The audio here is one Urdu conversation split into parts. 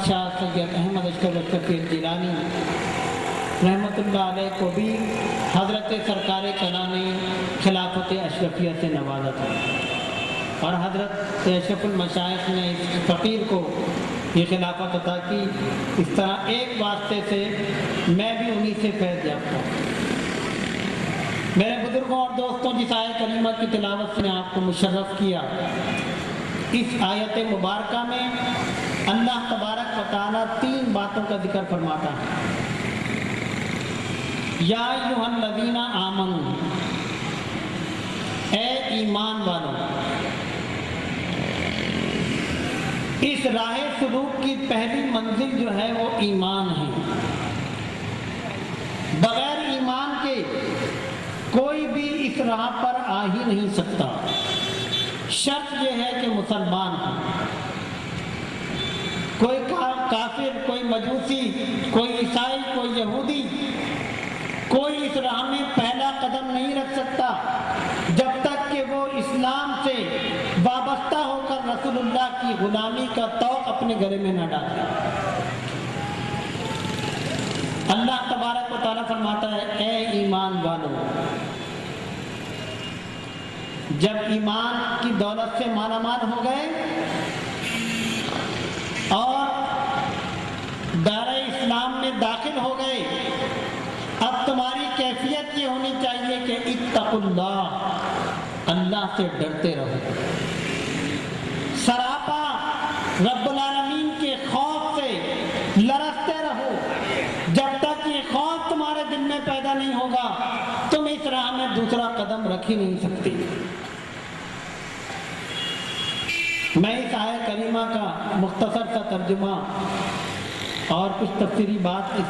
شاہ سید احمد اشرف پیر جیلانی رحمتullah علیہ کو بھی حضرت سرکار کنا نے خلافت اشرفیہ سے نوازا تھا، اور حضرت اشرف المشائخ نے اس فقیر کو یہ خلافت عطا کی۔ اس طرح ایک واسطے سے میں بھی انہی سے فیض یافتہ ہوں۔ میرے بزرگوں اور دوستوں، جس آیت کریمہ کی تلاوت سے نے آپ کو مشرف کیا، اس آیت مبارکہ میں اللہ تبارک و تعالیٰ 3 باتوں کا ذکر فرماتا ہے۔ یا ایھا الذین آمنوا، اے ایمان والو، اس راہ سلوک کی پہلی منزل جو ہے وہ ایمان ہے۔ بغیر ایمان کے کوئی بھی اس راہ پر آ ہی نہیں سکتا۔ شرط یہ ہے کہ مسلمان ہو۔ کوئی کافر، کوئی مجوسی، کوئی عیسائی، کوئی یہودی، کوئی اس راہ میں پہلا قدم نہیں رکھ سکتا جب تک کہ وہ اسلام سے وابستہ ہو کر رسول اللہ کی غلامی کا طوق اپنے گلے میں نہ ڈالے۔ اللہ تبارک و تعالیٰ فرماتا ہے، اے ایمان والو، جب ایمان کی دولت سے مالا مال ہو گئے اور دائرہ اسلام میں داخل ہو گئے، اب تمہاری کیفیت یہ ہونی چاہیے کہ اتقوا اللہ، اللہ سے ڈرتے رہو، سراپا رب العالمین کے خوف سے لرزتے رہو۔ جب تک یہ خوف تمہارے دل میں پیدا نہیں ہوگا، تم اس راہ میں دوسرا قدم رکھ ہی نہیں سکتے۔ میں اس آیت کریمہ کا مختصر سا ترجمہ اور کچھ تفسیری بات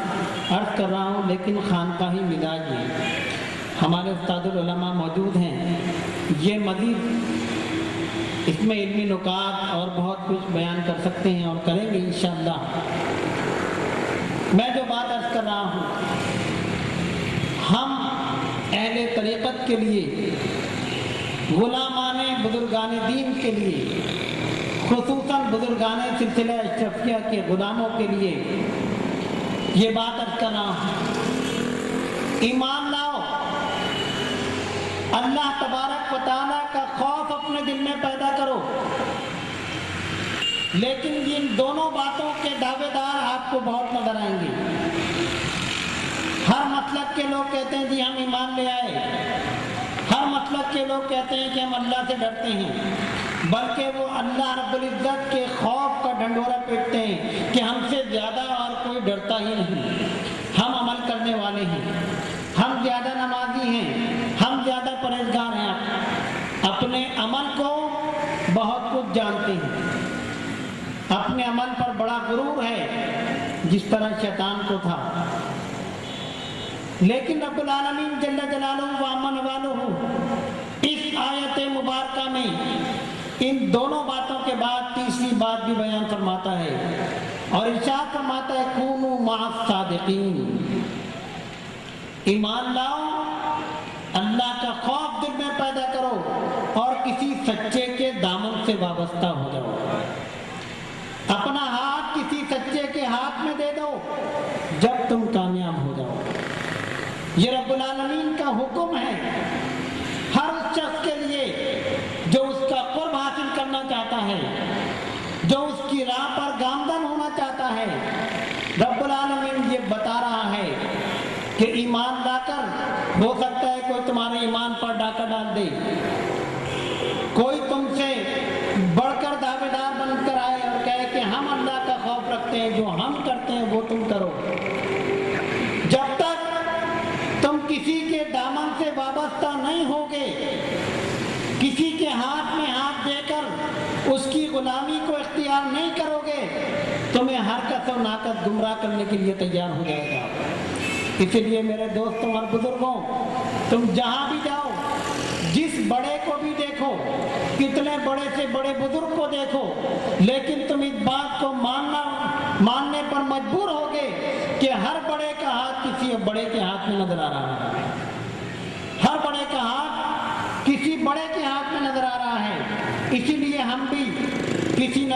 عرض کر رہا ہوں، لیکن خانقاہی مزاج ہے، ہمارے استاد العلماء موجود ہیں، یہ مزید اس میں علمی نکات اور بہت کچھ بیان کر سکتے ہیں اور کریں گے انشاءاللہ۔ میں جو بات عرض کر رہا ہوں، ہم اہل طریقت کے لیے، غلامان بزرگان دین کے لیے، خصوصاً بزرگان سلسلہ اشرفیہ کے غلاموں کے لیے یہ بات عرض کر رہا ہوں، ایمان لاؤ، اللہ تبارک و تعالیٰ کا خوف اپنے دل میں پیدا کرو۔ لیکن ان دونوں باتوں کے دعوے دار آپ کو بہت نظر آئیں گے۔ ہر مسلک کے لوگ کہتے ہیں جی ہم ایمان لے آئے، ہر مسلک کے لوگ کہتے ہیں کہ ہم اللہ سے ڈرتے ہیں، بلکہ وہ اللہ رب العزت کے خوف کا ڈھنڈورا پیٹتے ہیں کہ ہم سے زیادہ اور کوئی ڈرتا ہی نہیں، ہم عمل کرنے والے ہیں، ہم زیادہ نمازی ہیں، ہم زیادہ پرہیزگار ہیں، اپنے عمل کو بہت کچھ جانتے ہیں، اپنے عمل پر بڑا غرور ہے جس طرح شیطان کو تھا۔ لیکن رب العالمین جل جلالہ و عم نوالہ اس آیت مبارکہ میں ان دونوں باتوں کے بعد تیسری بات بھی بیان فرماتا ہے اور ارشاد فرماتا ہے، کونوا مع الصادقین، ایمان لاؤ، اللہ کا خوف دل میں پیدا کرو اور کسی سچے کے دامن سے وابستہ ہو جاؤ، اپنا ہاتھ کسی سچے کے ہاتھ میں دے دو جب تم کامیاب ہو جاؤ۔ یہ رب العالمین کا حکم ہے ہر اس شخص کے لیے جو اس کا قرب حاصل کرنا چاہتا ہے، جو اس کی راہ پر گامزن ہونا چاہتا ہے۔ رب العالمین یہ بتا رہا ہے کہ ایمان لا کر ہو سکتا ہے کوئی تمہارے ایمان پر ڈاکہ ڈال دے، کوئی تم سے بڑھ کر دعوے دار بن کر آئے اور کہے کہ ہم اللہ کا خوف رکھتے ہیں، جو ہم کرتے ہیں وہ تم کرو۔ جب تک تم کسی کے دامن سے وابستہ نہیں ہوگے، کسی کے ہاتھ میں ہاتھ دے کر اس کی غلامی کو اختیار نہیں کرو گے، تمہیں ہر کس و ناکس گمراہ کرنے کے لیے تیار ہو جائے گا۔ اسی لیے میرے دوستوں اور بزرگوں، تم جہاں بھی جاؤ، جس بڑے کو بھی دیکھو، کتنے بڑے سے بڑے بزرگ کو دیکھو، لیکن تم اس بات کو ماننے پر مجبور ہوگے کہ ہر بڑے کا ہاتھ کسی بڑے کے ہاتھ میں نظر آ رہا ہے، ہر بڑے کا ہاتھ کسی بڑے کے ہاتھ میں نظر آ رہا ہے۔ اسی لیے ہم بھی کسی نہ